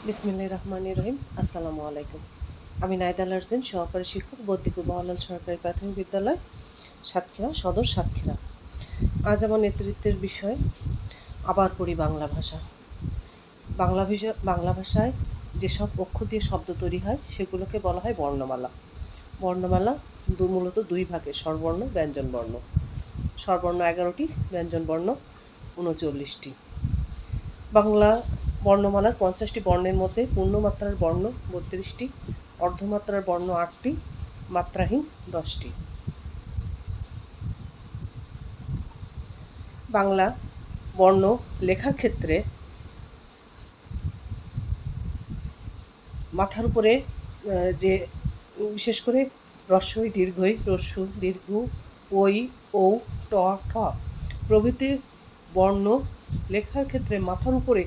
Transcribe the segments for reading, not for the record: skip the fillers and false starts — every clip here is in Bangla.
বিসমিল্লাহির রহমানির রহিম। আসসালামু আলাইকুম। আমি নাইদা লারসিন, সহকারী শিক্ষক, বদ্দিপুর বাউলাল সরকারি প্রাথমিক বিদ্যালয়, সাতক্ষীরা সদর, সাতক্ষীরা। আজ আমার নেতৃত্বের বিষয় আবার পড়ি বাংলা ভাষা। বাংলা ভাষায় যেসব অক্ষর দিয়ে শব্দ তৈরি হয় সেগুলোকে বলা হয় বর্ণমালা। বর্ণমালা মূলত দুই ভাগে: স্বরবর্ণ, ব্যঞ্জনবর্ণ। স্বরবর্ণ 11টি, ব্যঞ্জনবর্ণ 39টি। বাংলা বর্ণমালার 50টি বর্ণের মধ্যে পূর্ণমাত্রার বর্ণ 32টি, অর্ধমাত্রার বর্ণ 8টি, মাত্রাহীন 10টি। বাংলা বর্ণ লেখার ক্ষেত্রে মাথার উপরে যে বিশেষ করে হ্রস্বই, দীর্ঘই, হ্রস্ব, দীর্ঘ, ওই, ও, ট, ঠ প্রভৃতি বর্ণ লেখার ক্ষেত্রে মাথার উপরে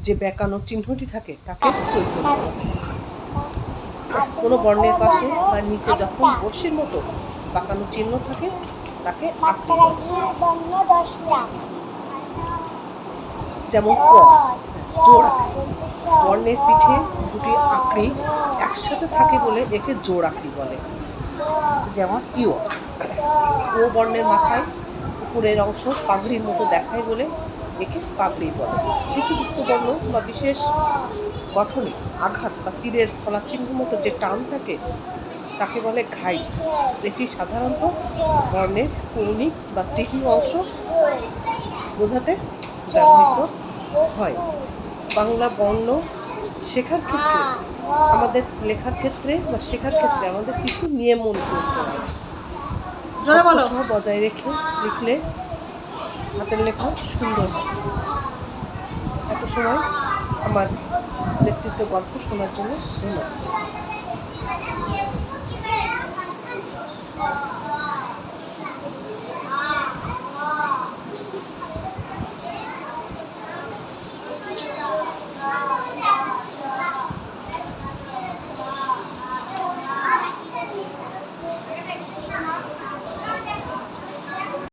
যে বেঁকানো চিহ্নটি থাকে তাকে চৈতন্য বলে। কোনো বর্ণের পাশে বা নিচে যখন বর্ষির মতো বাঁকানো চিহ্ন থাকে তাকে আকৃতি বলে। যেমন ক, জোড় আকৃতি। বর্ণের পিঠে দুটি আকৃতি একসাথে থাকে বলে একে জোড় আকৃতি বলে। যেমন ইও, ও বর্ণের মাথায় উপরের অংশ পাগড়ির মতো দেখায় বলে একে পাগড়ি বলে। কিছু যুক্তবর্ণ বা বিশেষ গঠনে আঘাত বা তীরের ফলা চিহ্ন মতো যে টান থাকে তাকে বলে ঘাই। এটি সাধারণত বর্ণের কৌণিক বা তীক্ষ্ণ অংশ বোঝাতে ব্যবহৃত হয়। বাংলা বর্ণ শেখার ক্ষেত্রে আমাদের লেখার ক্ষেত্রে বা শেখার ক্ষেত্রে আমাদের কিছু নিয়ম মনে চলতে হয়। শব্দসহ বজায় রেখে লিখলে হাতের লেখা সুন্দর হয়। এত সময় আমার নেতৃত্ব গল্প শোনার জন্য ধন্যবাদ।